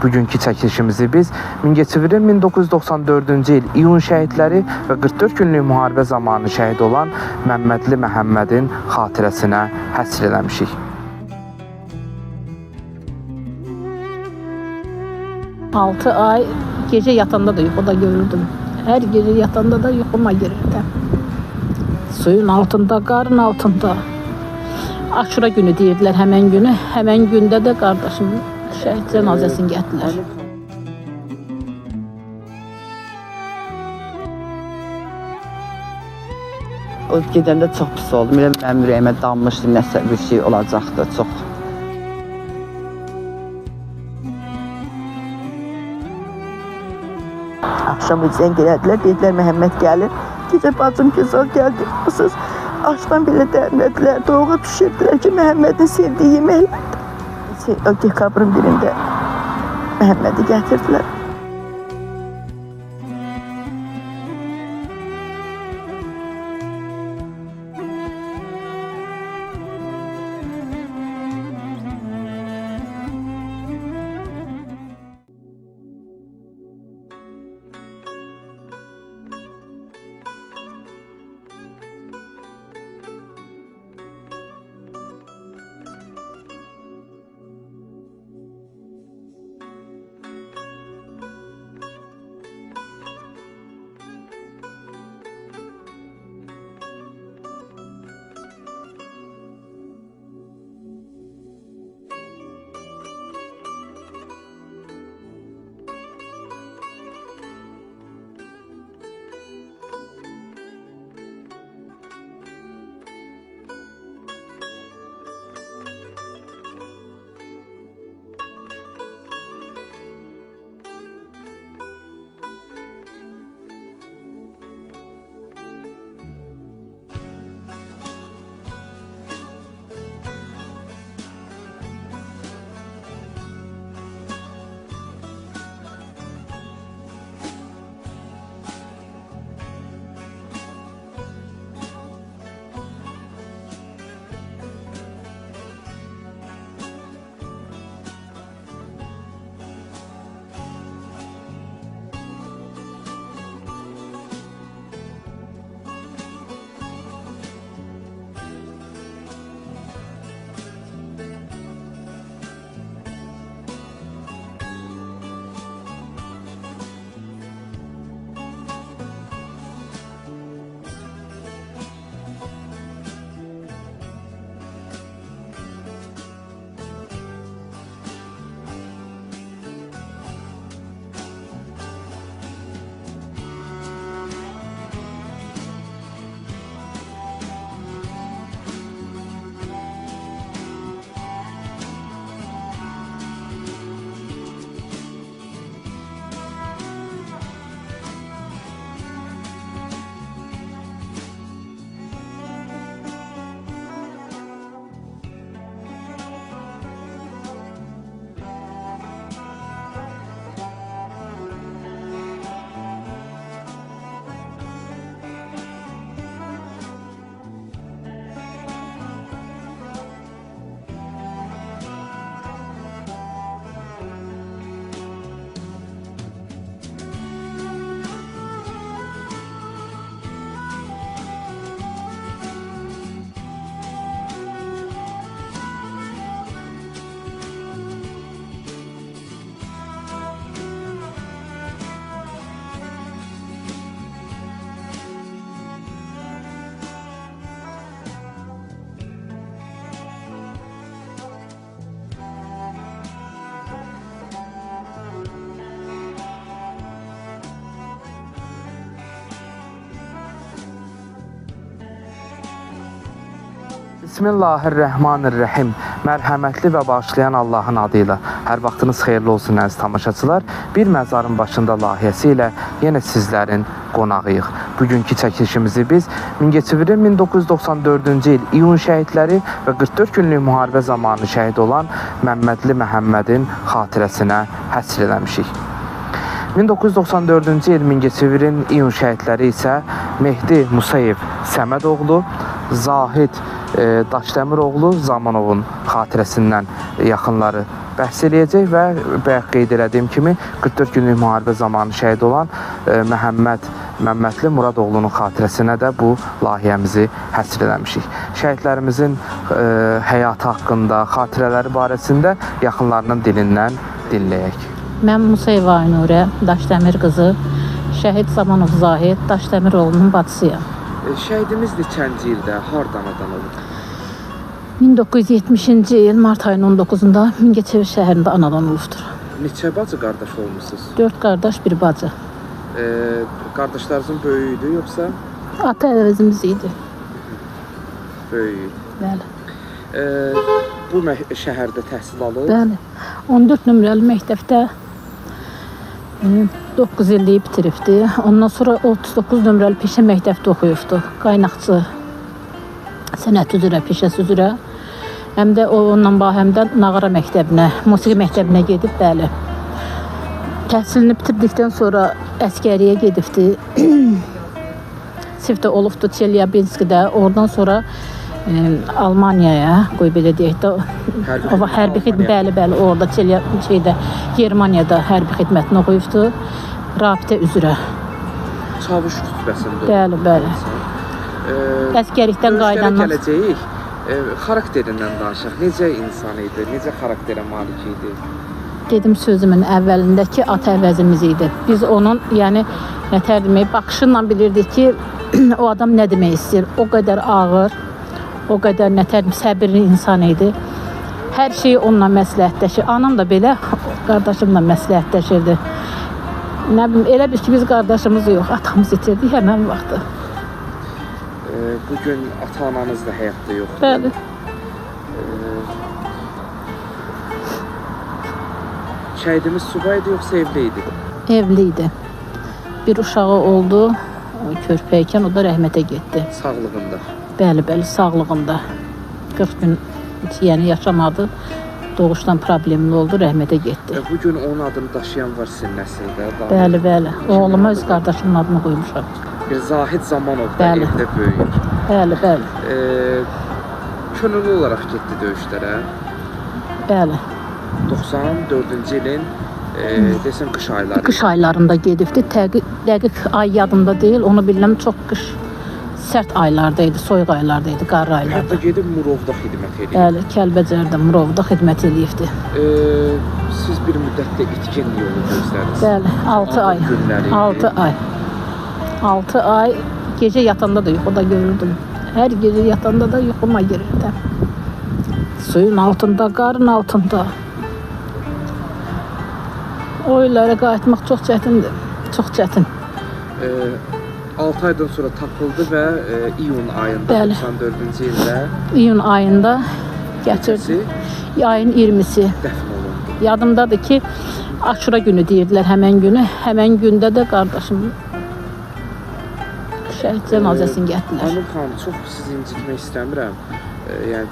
Bugünkü çəkilişimizi biz Mingəçevirin 1994-cü il iyun şəhidləri və 44 günlük müharibə zamanı şəhid olan Məmmədli Məhəmmədin xatirəsinə həsr eləmişik. Altı ay gece yatanda da yuxuda görürdüm. Her gece yatanda da yuxuma girirdi. Suyun altında, qarın altında. Aşura günü deyirdilər həmən günü. Həmən gündə də qardaşımın şəhid cənazəsini gətirdilər. O gedəndə çox pis oldum. Mənim ürəyimə dammışdı, nəsə bir şey olacaqdı, çox. Akşam üzəyin gələdilər, dedilər Məhəmməd gəlir. Gecə bacım güzel gəldi. Siz aşdan belə dərmədilər, doğuğa düşürdülər ki, Məhəmmədin sevdiyi yeməklər. Dekabrın 1-də Məhəmmədi gətirdilər. Bismillahirrahmanirrahim. Mərhəmətli və bağışlayan Allahın adıyla. Hər vaxtınız xeyirli olsun əziz tamaşaçılar. Bir məzarın başında layihəsi ilə yenə sizlərin qonağıyıq. Bugünkü çəkilişimizi biz Mingəçevirin 1994-cü il iyun şəhidləri və 44 günlük müharibə zamanı şəhid olan Məmmədli Məhəmmədin xatirəsinə həsr eləmişik. 1994-cü il Mingəçevirin iyun şəhidləri isə Mehdi Musayev Səmədoğlu, Zahid Daşdəmiroğlu Zamanovun xatirəsindən yaxınları bəhs eləyəcək və bayaq qeyd elədiyim kimi 44 günlük müharibə zamanı şəhid olan Məmmədli Muradoğlu'nun xatirəsinə də bu layihəmizi həsr eləmişik. Şəhidlərimizin həyatı haqqında, xatirələri barəsində yaxınlarının dilindən dinləyək. Mən Musayeva Aynurə, Daşdəmir qızı, şəhid Zamanov Zahid, Daşdəmir oğlunun bacısıyam. Şəhidimiz neçənci ildə, hardan olub? 1970-ci il mart ayının 19-da Mingəçevir şəhərində anadan olubdur. Neçə bacı qardaş olmusunuz? 4 qardaş, bir bacı. Qardaşlarınızın böyüyü idi yoxsa? Ata əvəzimiz idi. Böyüyü. Bəli. Bu şəhərdə təhsil alıb? Bəli. 14 nömrəli məktəbdə 9 illiyi bitiribdi. Ondan sonra 39 nömrəli peşə məktəbdə oxuyubdu. Qaynaqçı sənət üzrə, peşəsi üzrə. Həm də həm də nağara məktəbinə, musiqi məktəbinə gedib, bəli. Təhsilini bitirdikdən sonra əskəriyə gedibdi. Sivdə olubdu Çelyabinskidə. Oradan sonra Almaniyaya, qoy belə deyək də, hərbi xidmət, bəli, orada Germaniyada hərbi xidmətini oxuyubdu. Rabitə üzrə. Çavuş rütbəsində. Bəli. Əskərlikdən qayıdandan gələcəyik. Xarakterindən danışaq. Necə insan idi? Necə xarakterə malik idi? Dedim sözümün əvvəlindəki ata əvəzimiz idi. Biz onun, yəni nətər demək, baxışından bilirdik ki, o adam nə demək istəyir. O qədər ağır, o qədər nətər səbirli insan idi. Hər şeyi onunla məsləhətləşir. Anam da belə qardaşımla məsləhətləşirdi. Nə bilim, elə bir ki, biz qardaşımız yox, atamız itirdik həmən vaxtı. Bugün ata-ananız da həyatda yoxdur. Bəli. Şəhidimiz subay idi yoxsa evli idi? Evli idi. Bir uşağı oldu, körpəykən o da rəhmətə getdi. Sağlığında? Bəli, sağlığında. 40 gün yəni yaşamadı. Doğuşdan problemli oldu, rəhmətə getdi. Bugün onun adını daşıyan var sizin nəsildə? Bəli. Oğluma öz qardaşımın adını qoymuşam. Bir Zahid Zamanov da evdə böyüyür. Bəli. Könüllü olaraq getdi döyüşlərə. Bəli. 94-cü ilin desəm qış ayları. Qış aylarında gedibdi. Dəqiq ay yadımda deyil. Onu bilirəm, çox qış sərt aylardaydı, soyuq aylardaydı, qarlı aylarda. Hətta gedib Murovda xidmət edir. Bəli, Kəlbəcərdə Murovda xidmət eləyibdi. Siz bir müddətdə itkin yolu gözlərdiniz. Bəli, 6 ay. Günləri. 6 ay. 6 ay gecə yatanda da yuxuda görürdüm. Hər gecə yatanda da yuxuma girirdi. Suyun altında, qarın altında. O illərə qayıtmaq çox çətindir. Çox çətin. 6 aydan sonra tapıldı və iyun ayında, 94-cü ildə iyun ayında gətirdi. Ayın 20-si. Dəfn olundu. Yadımdadır ki, Aşura günü deyirdilər həmən günü. Həmən gündə də qardaşım şəhid cənazəsini gətirdilər. Anıl xanım, çox sizi incitmək istəmirəm. Yəni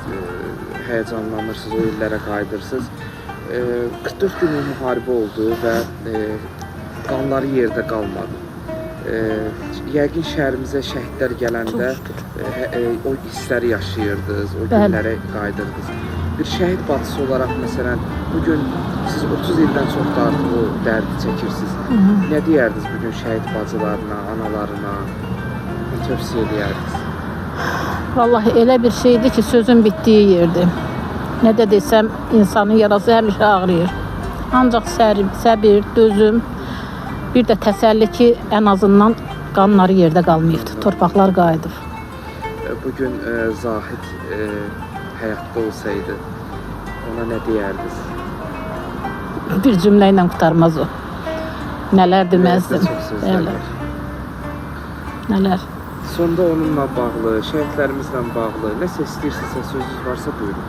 həyəcanlanırsınız, o illərə qayıdırsınız. 44 günlük müharibə oldu və qanları yerdə qalmadı. Yəqin şəhərimizə şəhidlər gələndə o hissləri yaşayırdınız, o günlərə qayıdırdınız. Bir şəhid bacısı olaraq məsələn, bugün siz 30 ildən çox da artıq o dərdi çəkirsiniz. Nə deyərdiniz bugün şəhid bacılarına, analarına? Nə tövsiyə edərdiniz? Vallahi elə bir şeydir ki, sözün bitdiyi yerdir. Nə də desəm, insanın yarası həmişə ağrıyır. Ancaq səbir, dözüm, bir də təsəlli ki, ən azından qanları yerdə qalmayıbdır, torpaqlar qayıdır. Bugün Zahid həyatda olsaydı, ona nə deyərdiniz? Bir cümlə ilə qurtarmaz o. Nələr deməzdim. Nələr. Sonda onunla bağlı, şəhidlərimizlə bağlı, nəsə istəyirsinizsə, sözünüz varsa buyurun.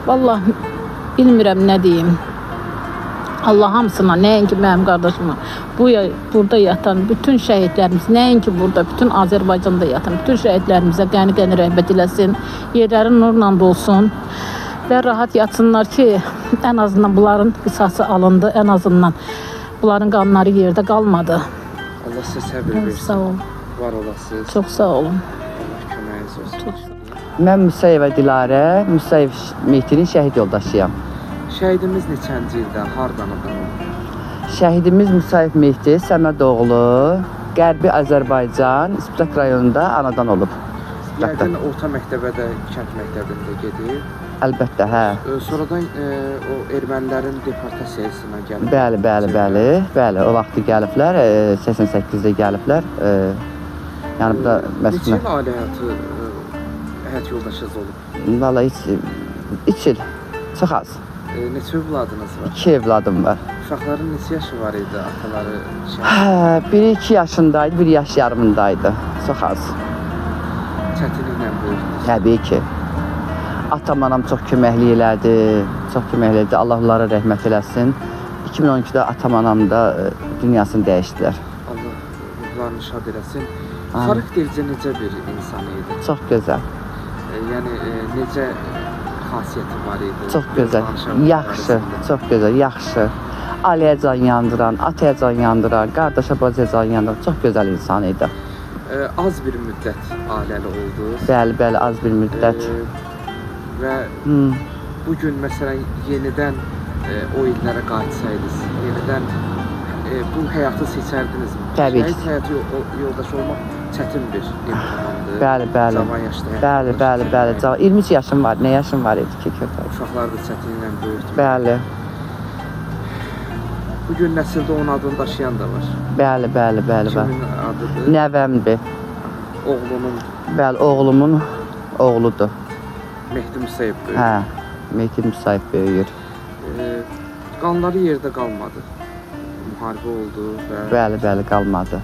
Vallahi bilmirəm nə deyim. Allah hamısına, nəinki mənim qardaşıma, burada yatan bütün şəhidlərimiz, nəinki burada, bütün Azərbaycanda yatan bütün şəhidlərimizə qəni-qəni rəhmət eləsin, yerləri nurla dolsun və rahat yatsınlar ki, ən azından bunların qisası alındı, ən azından bunların qanları yerdə qalmadı. Allah sizə səbir versin. Sağ olun. Var olasınız. Çox sağ olun. Allah köməyiniz olsun. Çox sağ olun. Mən Musayeva Dilarə, Musayev Mehdinin şəhid yoldaşıyam. Şəhidimiz neçənci ildə, hardan adamı? Şəhidimiz Musayev Mehdi Səmədoğlu, Qərbi Azərbaycan, İspitaq rayonunda anadan olub. Yəqin orta məktəbə də, kənd məktəbində gedir. Əlbəttə, hə. Sonradan o ermənilərin deportasiyasına gəlib. Bəli, o vaxtı gəliblər, 88-də gəliblər. Yəni bu da Neçə məsələn, il ailə həyat yoldaşınız olub? vallahi 3 il, çox az. Neçə övladınız var? 2 evladım var. Uşaqların neçə yaşı var idi, ataları Hə, biri 2 yaşındaydı, biri yaş yarımındaydı. Çox az. çətinliklə böyüdünüz. Təbii ki. Atam, anam çox köməklik elədi, Allah onlara rəhmət eləsin. 2012-də atam, anam da dünyasını dəyişdilər. Allah ruhlarını şad eləsin. Amin. Xaraktercə necə bir insan idi? Çox gözəl, Yəni necə xasiyyəti var idi? çox gözəl, yaxşı, çox gözəl, yaxşı. Aliyə can yandıran, ataya can yandıran, qardaşa bacıya can yandıran çox gözəl insan idi. Az bir müddət ailəli oldunuz. Bəli, az bir müddət. Və bugün məsələn yenidən o illərə qayıtsaydınız, yenidən bu həyatı seçərdinizmi? Təbii ki. Şəhid həyatı yoldaşı olmaq çətin bir imtahandır. Bəli. Cavan yaşda həyat Bəli. 23 yaşım var, nə yaşım var idi ki, kötü. Uşaqlar da çətinliklə böyütmür. Bəli, Bugün nəsildə onun adını daşıyan da var. bəli. Kimin adıdır? Nəvəmdir. Oğlunun Bəli, oğlumun oğludur. Mehdi Musayev böyüdü. Hə, Mehdi Musayev böyüyür. Qanları yerdə qalmadı. Müharibə oldu və Bəli, qalmadı.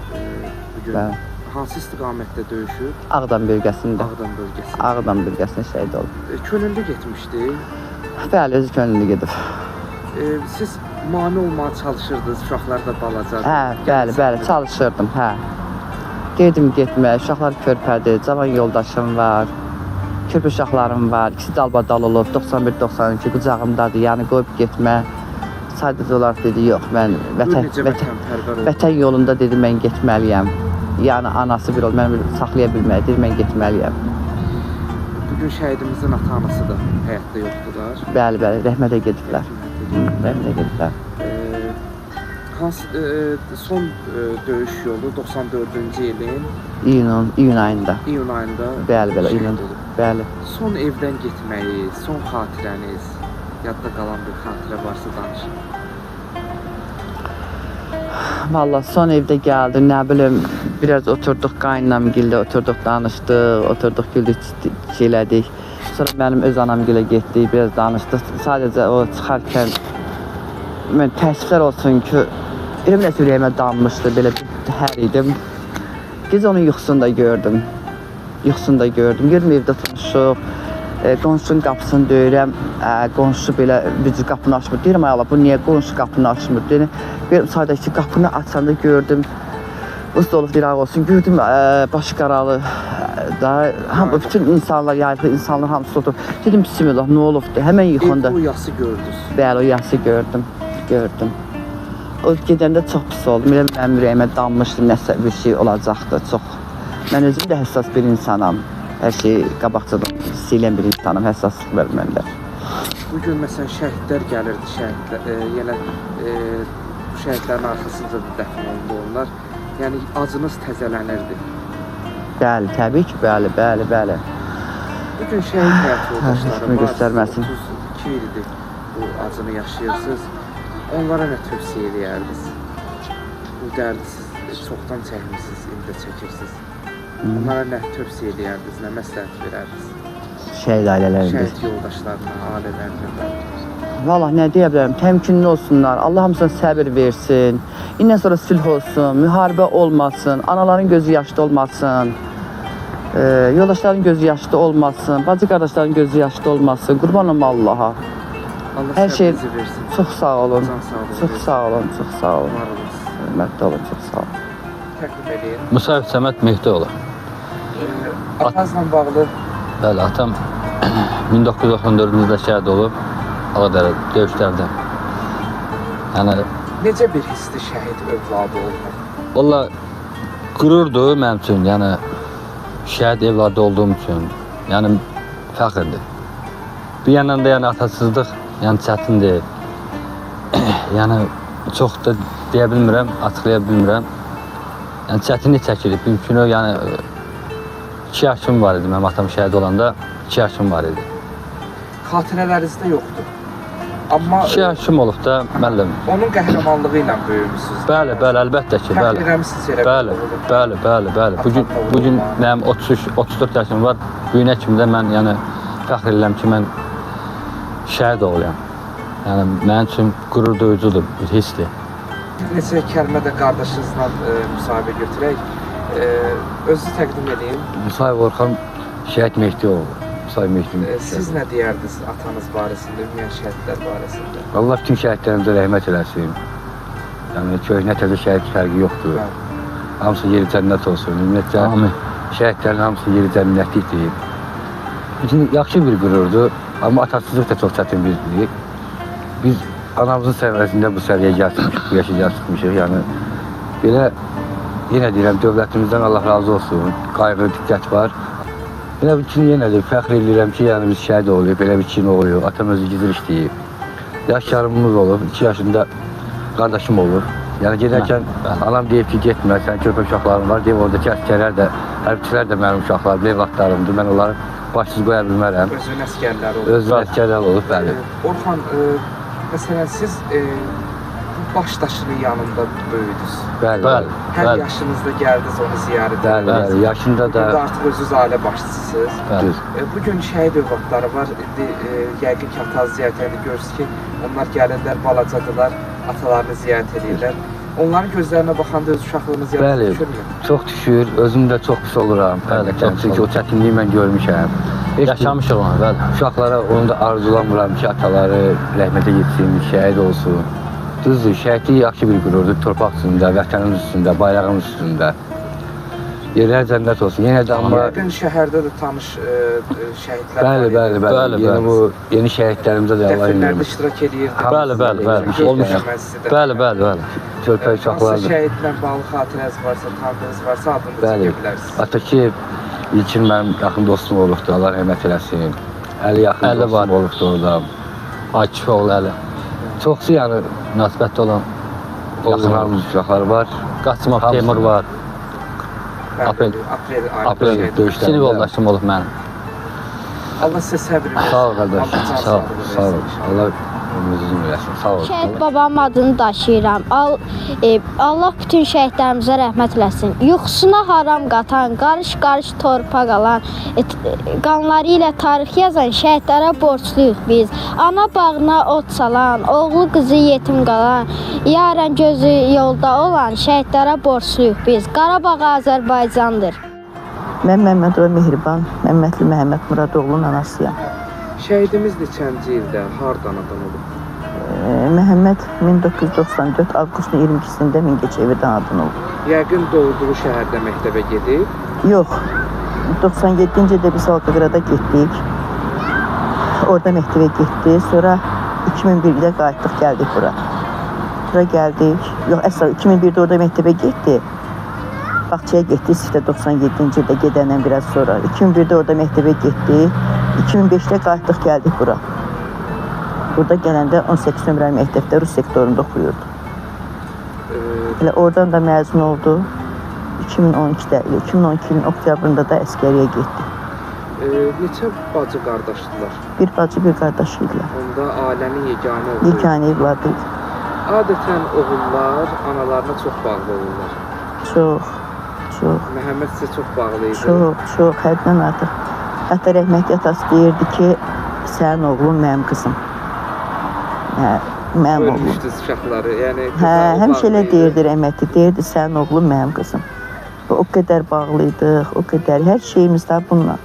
bugün Bəli. hansı istiqamətdə döyüşür? Ağdam bölgəsində. Ağdam bölgəsi. Ağdam bölgəsinə şəhid olub. Könüllü getmişdi. Bəli, özü könüllü gedib. Siz mane olmağa çalışırdınız, uşaqlar da balacadır. Hə, bəli, çalışırdım, hə. Gedim getməyə, uşaqlar körpədir, cavan yoldaşım var. Körpə uşaqlarım var, ikisi dalbadal olub, 91-92 qucağımdadır, yəni qoyub getmə. Sadəcə olaraq dedi, yox, mən vətən yolunda dedi, mən getməliyəm. Yəni anası bir ol, mən saxlaya bilməyə, dedi, mən getməliyəm. Bugün şəhidimizin ata-anası da həyatda yoxdular. Bəli, rəhmətə gediblər. Rəhmətə gediblər. Son döyüş yolu 94-cü ilin İyun ayında. iyun ayında Bəli, şəhid iyun. olub. Bəli. Son evdən getməyi, son xatirəniz, yadda qalan bir xatirə varsa danışın. Vallahi son evdə gəldim, nə bilim, biraz oturduq qaynanamgildə, oturduq, danışdıq, oturduq, güldük, elədik. Sonra mənim öz anamgilə getdik, biraz danışdıq. Sadəcə o çıxarkən mən təəssüflər olsun ki, elə bir ürəyimə dammışdı, belə hər idim. Gecə onun yuxusunda gördüm. Görüm evdə oturmuşuq. Qonşunun qapısını döyürəm. Qonşu belə bücür qapını açmır. Deyirəm, ay Allah, bu niyə qonşu qapını açmır? Deyirəm, sadəcə qapını açanda gördüm. Usta olub diraq olsun. Gördüm başı qaralı. Bütün insanlar, yayıqlı insanlar hamısı oturub. Dedim, bismillah, nə olubdur? Həmən yıxında. O yası gördünüz. Bəli, o yası gördüm. O gedəndə çox pis oldum. Elə mənim ürəyimə dammışdı, nəsə bir şey olacaqdı, çox. Mən özüm də həssas bir insanam. Hər şeyi qabaqcadan hiss edən bir insanam, həssaslıq var məndə. Bugün məsələn şəhidlər gəlirdi, yenə bu şəhidlərin arxasınca da dəfn olundu onlar. Yəni acınız təzələnirdi. Bəli, təbii ki, bəli. Bugün şəhid həyat yoldaşları var. Göstərməsin. 32 ildir bu acını yaşayırsınız. Onlara nə tövsiyə edərdiniz? Bu dərdi siz çoxdan çəkmisiniz, indi də çəkirsiniz. Onlara nə tövsiyə edərdiniz, nə məsləhət verərdiniz? Şəhid ailələrində. Şəhid yoldaşlarına, ailələrində. Vallahi nə deyə bilərəm, təmkinli olsunlar. Allah hamısına səbir versin. İndən sonra sülh olsun, müharibə olmasın, anaların gözü yaşlı olmasın. Yoldaşların gözü yaşlı olmasın, bacı qardaşların gözü yaşlı olmasın. Qurban olma Allaha. Allah Hər şey səbrinizi versin. çox sağ olun. Çox sağ olun. Var olasın. Hörmətli olun, çox sağ olun. Təklif edeyim. Musayev Səməd Mehdioğlu. Atanızla bağlı Bəli, atam 1994-cü ildə şəhid olub Ağdərə döyüşlərdə. Yəni necə bir hissli şəhid övladı olmaq? vallahi qürurdur mənim üçün. Yəni şəhid evladı olduğum üçün. Yəni fəxrdir. Bir yandan da yəni atasızlıq, yəni çətindir. Yəni çox da deyə bilmirəm, açıqlaya bilmirəm. Yəni çətinlik çəkirik. Bir günü yəni 2 yaşım var idi. Mənim atam şəhid olanda 2 yaşım var idi. Xatirələrinizdə yoxdur. Amma 2 yaşım olub da müəllim. onun qəhrəmanlığı ilə böyümüsünüz. Bəli, əlbəttə ki, Fəxr eləmisiniz elə. Bəli. Bu gün mənim 34 yaşım var. Bu günə kimi də mən yəni fəxr edirəm ki, mən şəhid oğluyam. Yəni mənim üçün qürur duyucudur, bir hissdir. Neçə kəlmə də qardaşınızla müsahibə götürək. Özünüzü təqdim edin. Musayev Orxan Şəhid Mehdioğlu. Musayev Mehdi. Siz nə deyərdiniz atanız barəsində, ümumiyyən şəhidlər barəsində? Allah bütün şəhidlərimizə rəhmət eləsin. Yəni köhnə təzə şəhid fərqi yoxdur. Bəli. Hamısı yeri cənnət olsun. Ümumiyyətlə Amin. şəhidlərin hamısı yeri cənnətlikdir. Bizim yaxşı bir qürurdur, amma atasızlıq da çox çətin birdir. Biz anamızın səviyyəsində bu səviyyəyə gəlmişik, bu yaşa gəlmişik. Yəni belə yenə deyirəm, dövlətimizdən Allah razı olsun. Qayğı, diqqət var. Belə bir kimi yenə də fəxr edirəm ki, yəni biz şəhid oluyub, belə bir kimi oluyor. Atam özü gizli işləyib. Yaşlarımız olub, 2 yaşında qardaşım olur. Yəni gedərkən anam deyib ki, getmə, sənin körpə uşaqların var. Deyib oradakı əsgərlər də, hərbçilər də mənim uşaqlarım, evlatlarımdır. Mən onları başsız qoya bilmərəm. Özünün əsgərləri olub. Özü əsgərlər olub, bəli. Orxan, məsələn siz bu baş daşının yanında böyüdünüz. Bəli. Hər yaşınızda gəldiniz onu ziyarət Bəli, bəli. Yaşında da Burada artıq özünüz ailə başçısınız. Bəli. Bugün şəhid övladları var. İndi yəqin ki, ata ziyarətini görürsünüz ki, onlar gəlirlər, balacadılar, atalarını ziyarət edirlər. Onların gözlərinə baxanda öz uşaqlığınız Bəli. yadınıza düşürmü? çox düşür, özüm də çox pis oluram. Bəli, Həqiqətən, çox pis çünki o çətinliyi mən görmüşəm. Heç bir Yaşamışıq onu, bəli. uşaqlara onu da arzulamıram ki, ataları rəhmətə getsin, şəhid olsun. Düzdür, şəhidlik yaxşı bir qürurdur, torpaq üstündə, vətənimiz üstündə, bayrağımız üstündə. Yerlər cənnət olsun. Yenə də amma Yəqin şəhərdə də tanış şəhidlər var. bəli. Bəli, Yeni bəli. bu yeni şəhidlərimizə də Allah Dəfnlərdə inanır. iştirak edirdi. Bəli. Olmuş. Bəli. Körpə Hansı uşaqlardır. şəhidlə bağlı xatirəniz varsa, tanıdığınız varsa adını da Bəli. çəkə bilərsiniz. Atakiyev İlkin mənim yaxın dostum olubdur, Allah rəhmət eləsin. Əli yaxın Əli var. dostum olubdur orada. Akif oğlu Əli. Çoxsu yəni Münasibətli olan yaxınlarımız uşaqları var. Qaçmaq Hamısı. Teymur var. Bəli, Aprel. Aprel Aprel şəhidi. döyüşlərində. Sinif yoldaşım olub mənim. Allah sizə səbir versin. Sağ ol qardaş. Allah can Sağ ol. sağlığı Sağ ol. versin inşallah. Allah ömrünüzü uzun eləsin. Sağ ol. Şəhid babamın adını daşıyıram. Allah bütün şəhidlərimizə rəhmət eləsin. Yuxusuna haram qatan, qarış-qarış torpaq alan, qanları ilə tarix yazan şəhidlərə borcluyuq biz. Ana bağına ot salan, oğlu qızı yetim qalan, yarən gözü yolda olan şəhidlərə borcluyuq biz. Qarabağ Azərbaycandır. Mən Məmmədova Mehriban, Məmmədli Məhəmməd Muradoğlu'nun anasıyam. Şəhidimiz neçənci ildə, hardan adam olub? Məhəmməd 1994 avqustun 22-sində Mingəçevirdən adın oldu. Yəqin doğduğu şəhərdə məktəbə gedib. Yox, 97-ci ildə biz Volqograda getdik. Orada məktəbə getdi. Sonra 2001-də qayıtdıq, gəldik bura. Bura gəldik. Yox, əsas 2001-də orada məktəbə getdi. Bağçaya getdi, sizdə 97-ci ildə gedəndən biraz sonra. 2001-də orada məktəbə getdi. 2005-də qayıtdıq, gəldik bura. Burada gələndə 18 nömrəli məktəbdə Rus sektorunda oxuyurdu. Elə oradan da məzun oldu. 2012-nin oktyabrında da əskəriyə getdi. Neçə bacı qardaşdılar? Bir bacı, bir qardaş idilər. Onda ailənin yeganə oğlu. Yeganə evladı idi. Adətən oğullar analarına çox bağlı olurlar. Çox. Məhəmməd sizə çox bağlı idi. Çox, həddən artıq. Hətta rəhmətli atası deyirdi ki, sənin oğlun mənim qızım. Mənim oğlum. Ölmüşdünüz uşaqları, yəni... Həmişə elə deyirdi rəhmətli, deyirdi sənin oğlun mənim qızım. O qədər bağlıydıq, o qədər, hər şeyimiz də bununla.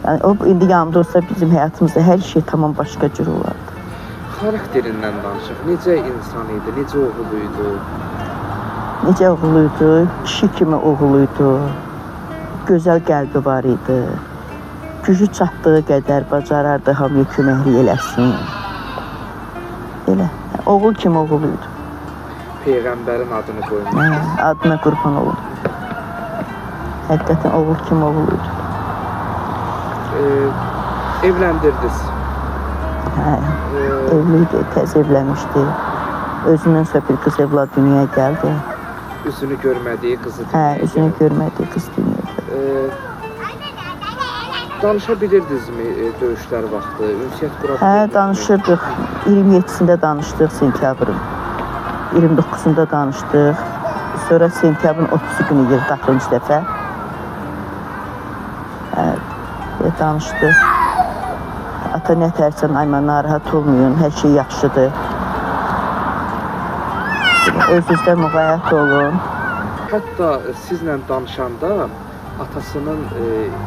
Yəni, o indi yanımda olsa bizim həyatımızda hər şey tamam başqa cür olardı. Xarakterindən danışıq. Necə insan idi, necə oğluydu? Necə oğluydu, kişi kimi oğluydu, gözəl qəlbi var idi, gücü çatdığı qədər bacarardı hamıya köməklik eləsin. Elə, oğul kimi oğluydu. Peyğəmbərin adını qoymuş. Adına qurban oldu. Həqiqətən oğul kimi oğluydu. Evlendirdiniz. Hə, evliydi, tez evlenmişti. Özündən sonra bir kız evlad dünyaya geldi. Üzünü görmədiyi qızı. Hə, üzünü görmədiyi kız dünyaya geldi. Danışa bilirdinizmi döyüşlər vaxtı? Ünsiyyət qura Hə, bilirdinizmi? danışırdıq. 27-sində danışdıq sentyabrın. 29-unda danışdıq. Sonra sentyabrın 30-u günü girdik axırıncı dəfə. Danışdıq. Ata nə tərsən, ayma narahat olmayın, hər şey yaxşıdır. Özünüzdə müğayət olun. Hətta sizlə danışanda atasının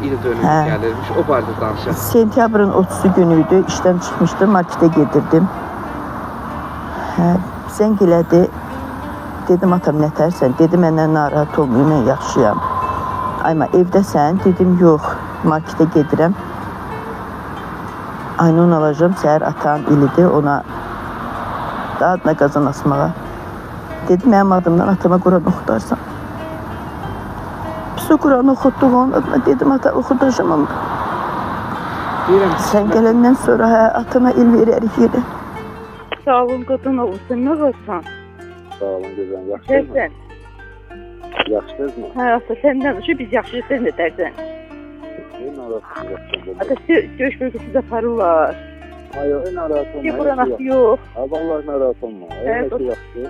il dönümü Hə. gəlirmiş. O barədə danışaq. Sentyabrın 30-u günüydü, işdən çıxmışdım, marketə gedirdim. Zəng elədi. Dedim, atam nə tərsən? Dedi, məndən narahat olmayın, mən yaxşıyam. Ayma, evdəsən? Dedim, yox, marketə gedirəm. Aynı onu alacağım, səhər atam ilidir, ona da adına qazan asmağa. Dedi, mənim adımdan atama Quran oxudarsan. Biz o Quran oxutduq onun adına, dedim, ata oxudacağım ama. Deyirəm, Sən gələndən sonra atama il verərik yeri. Sağ olun qadın olun, sən nə varsan? Sağ olun gözəm. Yaxşısınız? Gəlsən. Yaxşısınızmı? Hə, ata səndən düşür, biz yaxşıyıq, sən nə dərsən? Ata döyüş bölgəsində aparırlar. Hayır, narahat olma. Bir buranaq yox. Vallahi narahat olma. Her şey yaxşı.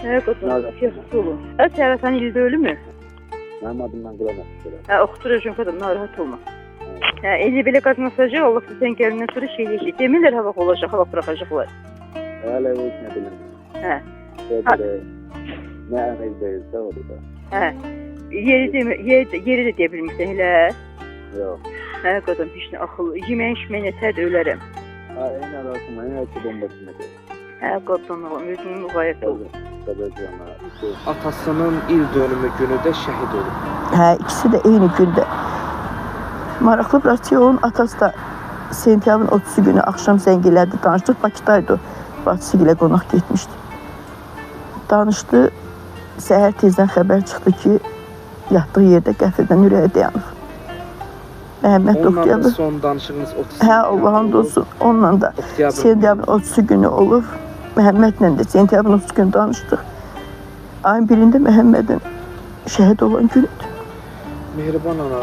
Hə, qadın, yaxşı olun. Hə, səhərəsən ildə ölümü? Mənim adımdan Quran oxuyuram. Hə, oxuturacağım qadın, narahat olma. Hə, eli belə qazanacaq, Allah sizdən gəlindən sonra şey deyəcək. Demirlər, hava olacaq, hava bıraxacaqlar. Hələ heç nə bilmirəm. Hə, Belə nə əməl verirsə o da. hə. Yeri də deyə bilmirsən, elə? Yox. Hə, qadın, heç nə axıllı. Yeməyin içməyin nətərdir, ölərəm. Ha, narahat olma. Hər şey bombasında deyil. Hə, qadın, özünü müğayət ol. atasının il dönümü günü də şəhid olub. Hə, ikisi də eyni gündə. Maraqlı Bratyovun atası da sentyabrın 30-u günü axşam zəng elədi, danışdıq, Bakıdaydı o. Bacısı ilə qonaq getmişdi. Danışdı, səhər tezdən xəbər çıxdı ki, yatdığı yerdə qəfildən ürəyi dayanıb. Məhəmməd Onunla da Oktiyabr. son danışığınız 30. Hə, Allah'ın olsun. Onunla da Oktiyabr. sentyabrın 30-u günü olub. Məhəmmədlə də sentyabrın 30 günü danışdıq. Ayın birində Məhəmmədin şəhid olan günüdür. Mehriban ana,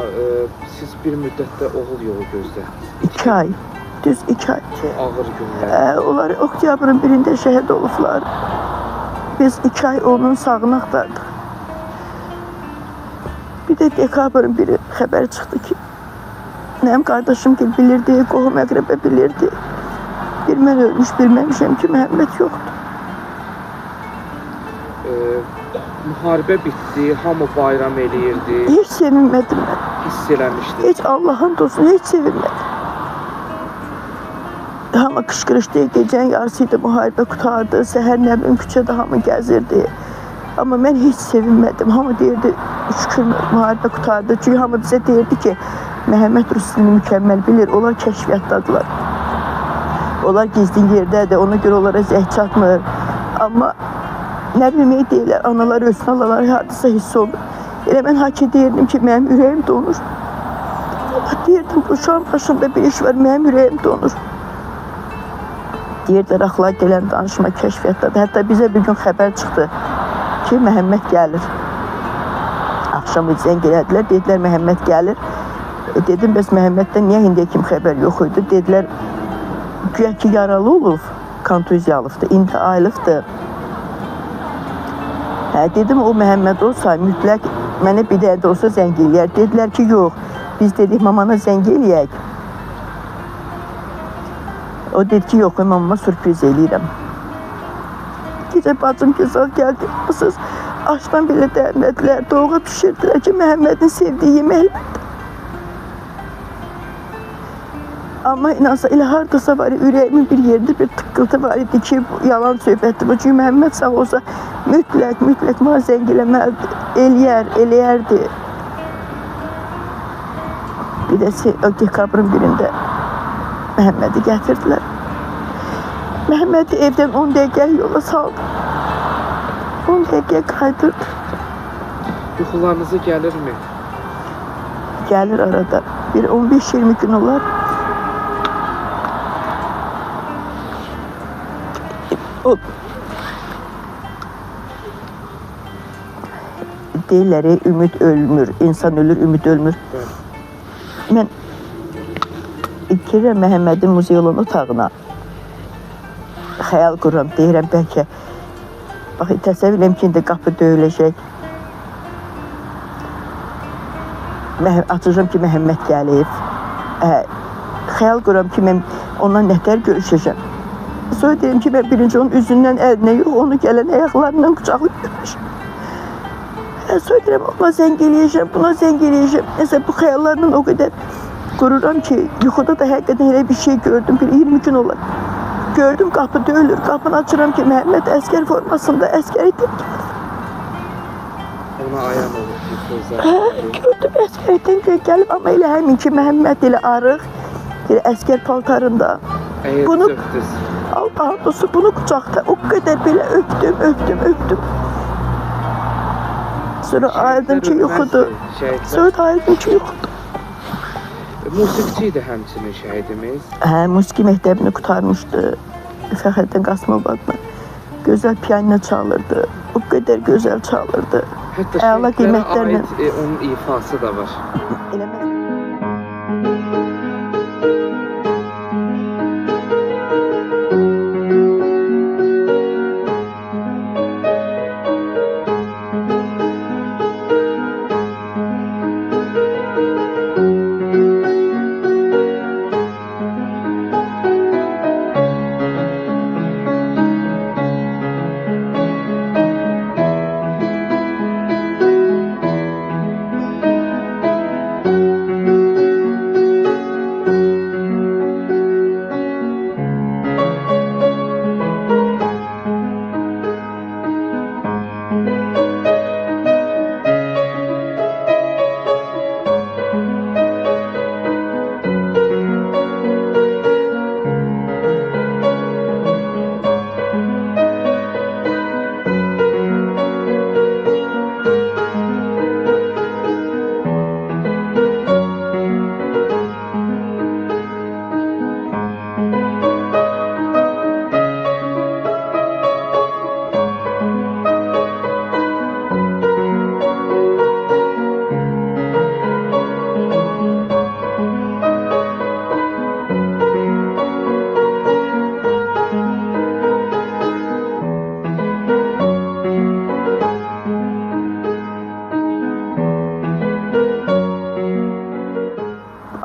siz bir müddətdə oğul yolu gözlədiniz. 2 ay, düz 2 ay. Çox ağır günlər. Onlar oktyabrın birində şəhid olublar. Biz 2 ay onun sağını axtardıq. Bir də dekabrın biri xəbər çıxdı ki, mənim qardaşım ki bilirdi, qohum əqrəbə bilirdi. Bir mən ölmüş, bilməmişəm ki, Məhəmməd yoxdur. Müharibə bitdi, hamı bayram eləyirdi, Heç sevinmədim mən. hiss eləmişdi. Heç Allah'ın dostunu heç sevinmədim. Hamı qışqırışdı, gecənin yarısıydı, müharibə qutardı, səhər nə bilim küçədə hamı gəzirdi. Amma mən heç sevinmədim. Hamı deyirdi, şükür müharibə qutardı. Çünki hamı bizə deyirdi ki, Məhəmməd rus dilini mükəmməl bilir, onlar kəşfiyyatdadılar. Onlar gizli yerdədir, ona görə onlara zəh çatmır. Amma nə bilmək deyirlər, analar ölsün, alalar hadisə hiss olur. Elə mən haki deyirdim ki, mənim ürəyim donur. Deyirdim, uşağın başında bir iş var, mənim ürəyim donur. Deyirdilər, axla gələn danışma kəşfiyyatdadır. Hətta bizə bir gün xəbər çıxdı ki, Məhəmməd gəlir. Axşam zəng elədilər, dedilər, Məhəmməd gəlir. Dedim, bəs Məhəmməddən niyə indiyə kimi xəbər yox idi? Dedilər, güya ki, yaralı olub, kontuziyalıqdır, indi aylıqdır. Dedim, o Məhəmməd olsa, mütləq mənə bir dəyə də olsa zəng eləyər. Dedilər ki, yox, biz dedik, mamana zəng eləyək. O dedi ki, yox, mamama sürpriz eləyirəm. Gecə bacım güzel gəldi, mısınız? Aşdan belə dərmədilər, doğğa pişirdilər ki, Məhəmmədin sevdiyi yeməklər. Amma inansa elə hardasa var, ürəyimin bir yerində bir tıqqıltı var idi ki, yalan söhbətdir. Çünki Məhəmməd sağ olsa mütləq mənə zəng eləməlidir, eləyərdi. Bir də dekabrın birində Məhəmmədi gətirdilər. Məhəmmədi evdən 10 dəqiqə yola saldı. 10 dəqiqə qaydırdı. Yuxularınıza gəlirmi? Gəlir arada. Bir 15-20 gün olar. O deyirlər, ümid ölmür, insan ölür, ümid ölmür. Mən girirəm Məhəmmədin muzeyolun otağına. Xəyal qururam, deyirəm bəlkə. Bax, təsəvvür edirəm ki, indi qapı döyüləcək. Açacağım ki, Məhəmməd gəlib. Xəyal qururam ki, mən ondan nətər görüşəcəm. Sonra deyirəm ki, mən birinci onun üzündən əlinə yox, onu gələn ayaqlarından qucaqlayırmışım. Sonra deyirəm, ona zəng eləyəcəm, buna zəng eləyəcəm. Nəsə, bu xəyallarla o qədər qururam ki, yuxuda da həqiqətən elə bir şey gördüm, bir 20 gün olar. Gördüm, qapı döyülür, qapını açıram ki, Məhəmməd əskər formasında, əskər itib gəlir. Ona ayan olur. Gördüm, əskər itib gəlib, amma elə həmin ki, Məhəmməd elə arıq, elə əskər paltarında. Bunu, Allah dostu, bunu qucaqda o qədər belə öpdüm. Sonra ayıldım ki, yuxudur. Sonra da ayıldım ki, yuxudur. Musiqiçi idi həmçinin şəhidimiz. Musiqi məktəbini qurtarmışdı. Fəxrəddin Qasımov adına. Gözəl piano çalırdı. O qədər gözəl çalırdı. Hətta Əla qiymətlərlə. aid onun ifası da var. Elə mən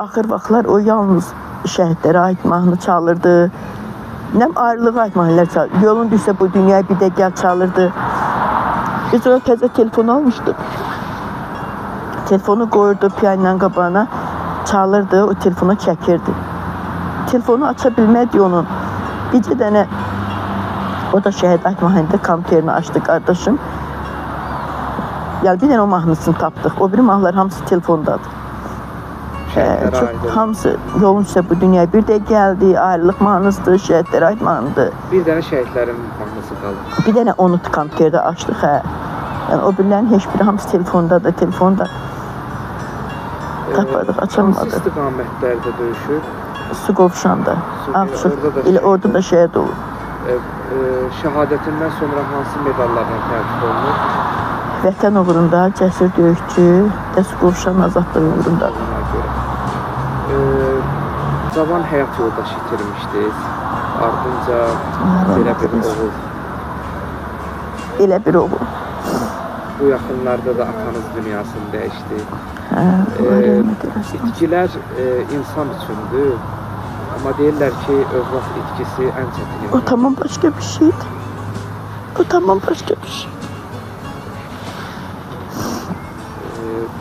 axır vaxtlar o yalnız şəhidlərə aid mahnı çalırdı. Nəm ayrılığa aid mahnılar çalırdı. Yolun düşsə bu dünyaya bir də gəl çalırdı. Biz ona təzə telefon almışdıq. Telefonu qoyurdu piyanonun qabağına, çalırdı, o telefonu çəkirdi. Telefonu aça bilmədi onun. Bir dənə, o da şəhid aid mahnıda kompüterini açdı qardaşım. Yəni bir dənə o mahnısını tapdıq. O biri mahnılar hamısı telefondadır. Çok hamısı yolun üstə bu dünyaya bir də gəldi, ayrılıq mahnısıdır, şəhidlərə aid mahnıdır. Bir dənə şəhidlərin mahnısı qaldı. Bir dənə onu kompüterdə açdıq, Yəni o birilərin heç biri hamısı telefondadır, telefonda tapadıq, açamamadıq. Hansı istiqamətlərdə döyüşür? Su qovşanda, Ağçıq, elə orada da şəhid olur. Şəhadətindən sonra hansı medallarla tərtib olunur? Vətən uğrunda, cəsur döyüşçü, Su qovşanın azadlığı uğrunda. Cavan həyat yoldaşı itirmişdiniz. Ardınca belə bir oğul. Elə bir oğul. Bu yaxınlarda da atanız dünyasını dəyişdi. İtkilər insan üçündür. Amma deyirlər ki, övlad itkisi ən çətin. O tamam başqa bir şeydir. O tamam başqa bir şey.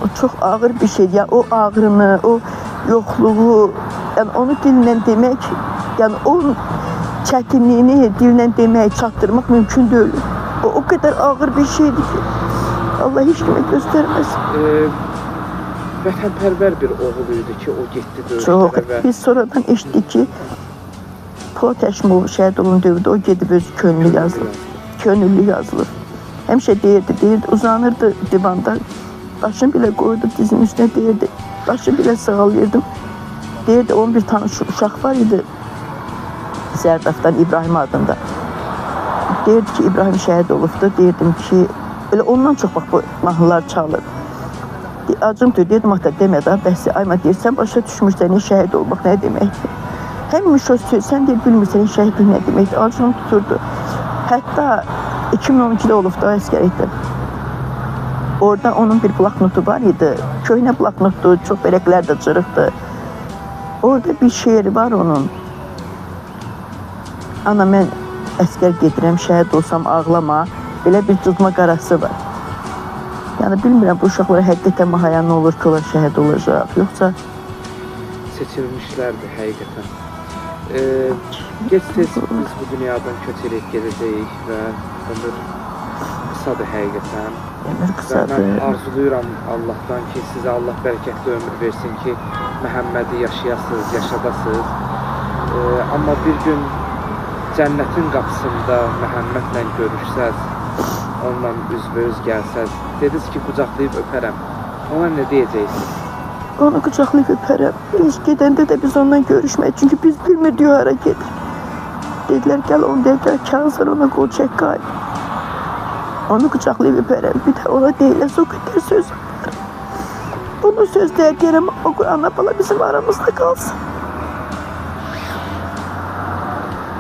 O çox ağır bir şeydir. Yəni o ağrını, o yoxluğu, yəni onu dillə demək, yəni onun çətinliyini dillə demək, çatdırmaq mümkün deyil. O qədər ağır bir şeydir ki, Allah heç kimə göstərməsin. Vətənpərvər bir oğul idi ki, o getdi döyüşlərə Çox. və... Biz sonradan eşitdik ki, Polad Həşimov şəhid olan dövrdə o gedib özü könüllü yazılır. Könüllü yazılır. Həmişə deyirdi, uzanırdı divanda. Başını belə qoydu dizinin üstünə, deyirdi. Başını belə sığalayırdım. Deyirdi, 11 tanış uşaq var idi. Zərdafdan İbrahim adında. Deyirdi ki, İbrahim şəhid olubdu. Deyirdim ki, elə ondan çox bax bu mahnılar çalır. Acım deyirdim, ata demə daha bəs ayma deyirsən, başa düşmürsən, şəhid olmaq nə deməkdir? Həmişə o söz, sən deyir, bilmirsən, şəhidlik nə deməkdir? Acım tuturdu. Hətta 2012'de olubdu əskərlikdə. Orada onun bir bloknotu var idi. Köhnə bloknotdu, çox bərəklər də cırıqdı. Orada bir şeiri var onun. Ana, mən əskər gedirəm, şəhid olsam ağlama. Belə bir cızma qarası var. Yəni bilmirəm bu uşaqlara həqiqətən mahaya nə olur ki, onlar şəhid olacaq, yoxsa Seçilmişlərdir həqiqətən. Gec-tez biz bu dünyadan köçərək gedəcəyik və ömür qısadır həqiqətən. ömür Və qısadır. mən arzuluyuram Allahdan ki, sizə Allah bərəkətli ömür versin ki, Məhəmmədi yaşayasınız, yaşadasınız. Amma bir gün cənnətin qapısında Məhəmmədlə görüşsəz, onunla üzbəüz gəlsəz, dediniz ki, qucaqlayıb öpərəm. Ona nə deyəcəksiniz? Onu qucaqlayıb öpərəm. Biz gedəndə də biz ondan görüşmək. Çünki biz bilmirdik hara gedir. Dedilər, gəl 10 dəqiqə kağız var, ona qol çək qayıb. Onu qucaqlayıb öpərəm. Bir də ona deyiləsə o qədər söz var. Bunu sözlər deyərəm, o ana bala bizim aramızda qalsın.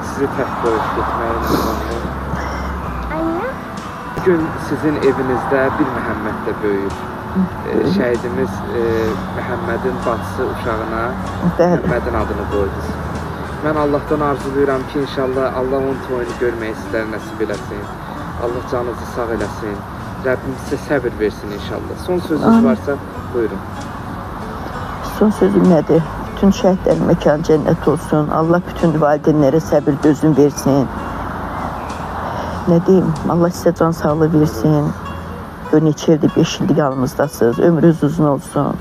Sizi tək qoyub getməyinizlə. Bugün sizin evinizdə bir Məhəmməd də böyüyür. Şəhidimiz Məhəmmədin bacısı uşağına Məhəmmədin adını qoydunuz. Mən Allahdan arzuluyuram ki, inşallah Allah onun toyunu görməyi sizlərə nəsib eləsin. Allah canınızı sağ eləsin. Rəbbim sizə səbir versin inşallah. Son sözünüz varsa buyurun. Son sözüm nədir? Bütün şəhidlərin məkanı cənnət olsun. Allah bütün valideynlərə səbir dözüm versin. Nə deyim? Allah sizə can sağlığı versin. Gör neçə ildir, 5 ildir yanımızdasınız. Ömrünüz uzun olsun.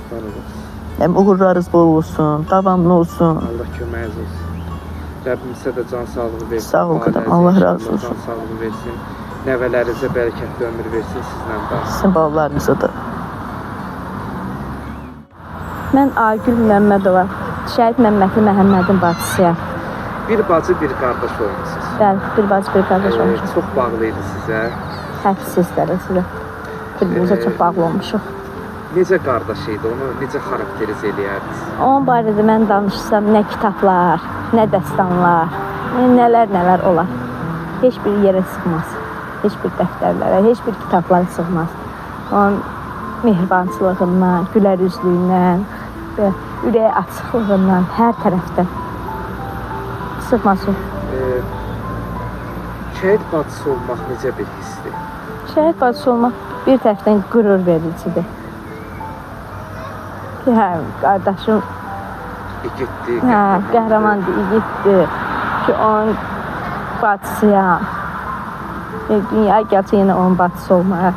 Həm uğurlarınız bol olsun, davamlı olsun. Allah köməyiniz olsun. Rəbbim sizə də can sağlığı versin. Sağ ol qadam, Allah razı olsun. Can sağlığı versin. Nəvələrinizə bərəkətli ömür versin sizlə də. Sizin balalarınıza da. Mən Agül Məmmədova, Şəhid Məmmədli Məhəmmədin bacısıyam. Bir bacı, bir qardaş olmuşsunuz. Bəli, bir bacı, bir qardaş olmuşuq. Çox bağlıydı sizə. Hədsizlərə sizə. Bir-birimizə çox bağlı olmuşuq. Necə qardaş idi, onu necə xarakteriz eləyərdiniz? Onun barədə mən danışsam, nə kitablar, nə dəstanlar, nələr olar. Heç bir yerə sığmaz. Heç bir dəftərlərə, heç bir kitablara sığmaz. Onun mehribançılığından, gülər üzlüyündən və ürəyə açıqlığından, hər tərəfdən sığmaz o. Şəhid bacısı olmaq necə bir hissdir? Şəhid bacısı olmaq bir tərəfdən qürur vericidir. Ki, hə, qardaşım İgiddir, qəhrəmandır, igiddir. Ki, onun bacısıyam. Dünya gəlsə yenə onun bacısı olmaya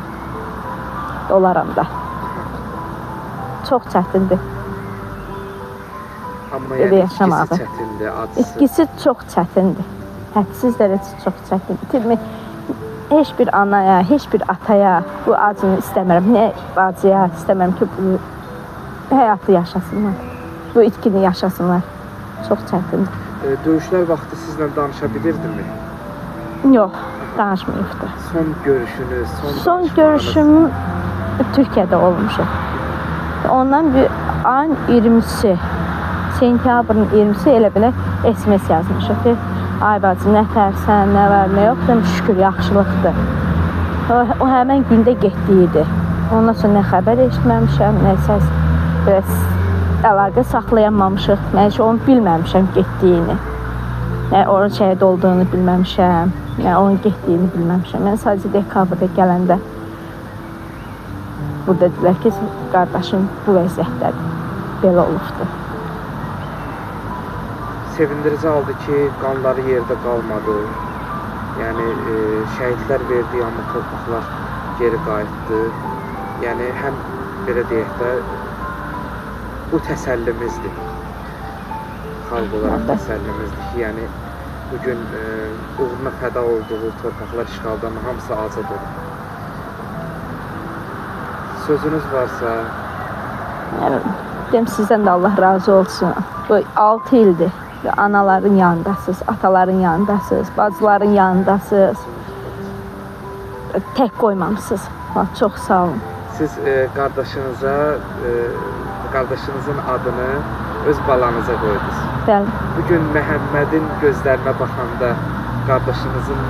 olaram da. Çox çətindir. Amma Belə yəni yaşamağı. itkisi çətindir, acısı. İtkisi çox çətindir. Hədsiz dərəcə çox çətindir. Heç bir anaya, heç bir ataya bu acını istəmirəm. Nə bacıya istəmirəm ki, bu həyatı yaşasınlar. Bu itkini yaşasınlar. Çox çətindir. Döyüşlər vaxtı sizlə danışa bilirdimi? Yox, danışmayıbdır. Son görüşünüz, Son görüşüm Türkiyədə olmuşuq. Ondan bir ayın 20-si, sentyabrın 20-si elə belə SMS yazmışıq ki, ay bacı, nə tərsən, nə var, nə yox, dedim, şükür, yaxşılıqdır. O həmən gündə getdiydi. Ondan sonra nə xəbər eşitməmişəm, nə səs, biraz əlaqə saxlayamamışıq. Mən heç onu bilməmişəm getdiyini. Nə onun şəhid olduğunu bilməmişəm, nə onun getdiyini bilməmişəm. Mən sadəcə dekabrda gələndə burada dedilər ki, qardaşım bu vəziyyətdədir, belə olubdur. Sevindirici haldır ki, qanları yerdə qalmadı. Yəni, şəhidlər verdiyi amma torpaqlar geri qayıtdı. Yəni, həm belə deyək də, bu təsəllimizdir. Xalq olaraq təsəllimizdir ki, yəni, bugün uğruna fəda olduğu torpaqlar işğaldan hamısı azad olur. Sözünüz varsa... Yəni, deyim, sizdən də Allah razı olsun. Bu 6 ildir. Anaların yanındasınız, ataların yanındasınız, bacıların yanındasınız. tək qoymamısınız. Çox sağ olun. Siz qardaşınızın adını öz balanıza qoydunuz. Bəli. Bugün Məhəmmədin gözlərinə baxanda qardaşınızın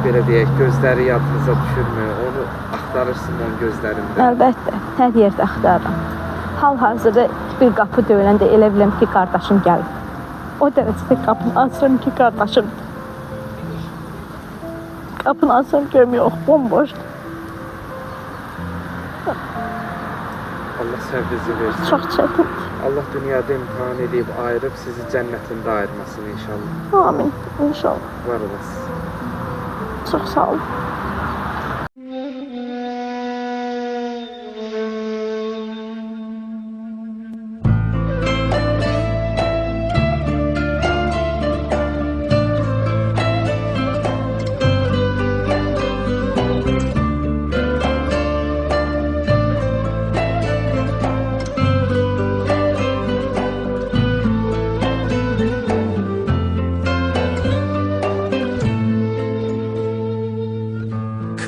belə deyək, gözləri yadınıza düşürmü? Onu axtarırsınız onun gözlərində. Əlbəttə, hər yerdə axtarıram. Hal-hazırda bir qapı döyüləndə elə biləm ki, qardaşım gəlib. O dərəcədə qapını açıram ki, qardaşım. Qapını açıram, görüm yox, bomboş. Allah səbrinizi versin. Çox çətin. Allah dünyada imtihan edib ayırıb sizi cənnətində ayırmasın inşallah. Amin, inşallah. Var olasınız. Çox sağ olun.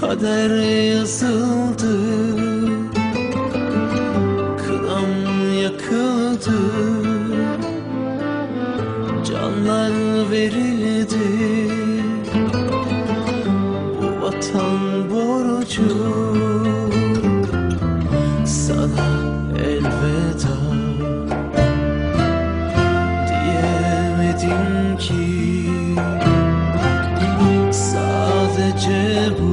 Kader yazıldı, kınam yakıldı, canlar verildi, bu vatan borcu, sana elveda diyemedim ki, sadece bu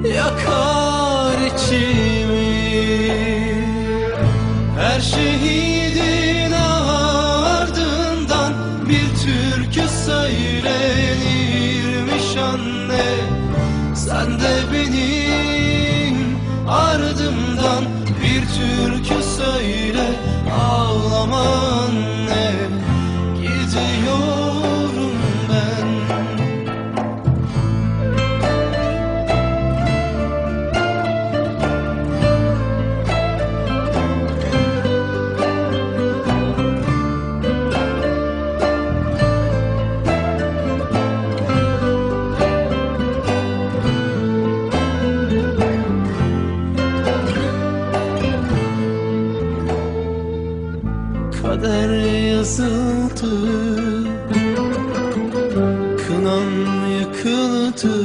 yakar içimi. Her şehidin ardından bir türkü söylenirmiş anne. Sen de benim ardımdan bir türkü söyle, ağlama anne, gidiyorum ben. Kader yazıldı, kınam yakıldı,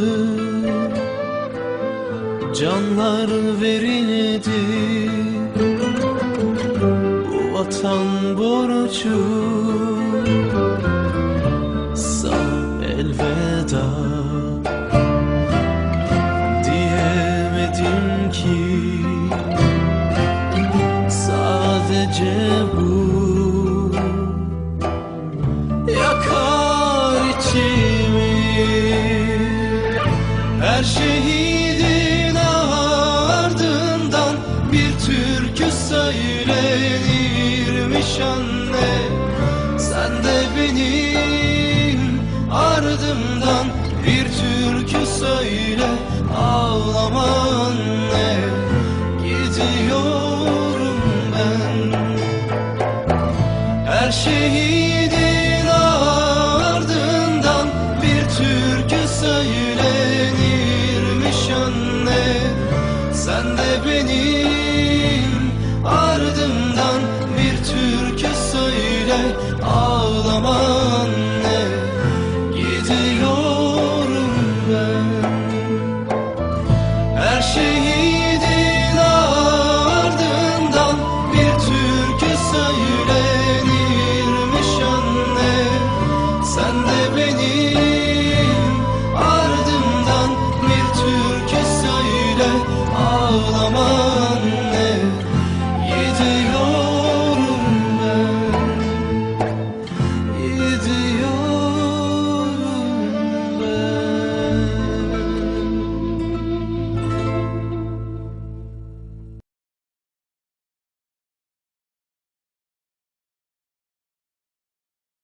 canlar verildi, bu vatan borcu, sana elveda diyemedim ki, sadece bu yakar içimi. Her şehidin ardından bir türkü söylenirmiş anne. Sen de benim ardımdan bir türkü söyle, ağlama anne, gidiyorum ben. Her şehidin ardından bir türkü söylenirmiş anne. Sen de benim ardımdan bir türkü söyle, ağlama anne, gidiyorum ben. Her şehidin ardından bir türkü söylenirmiş anne. Sen de benim ardımdan bir türkü söyle, ağlama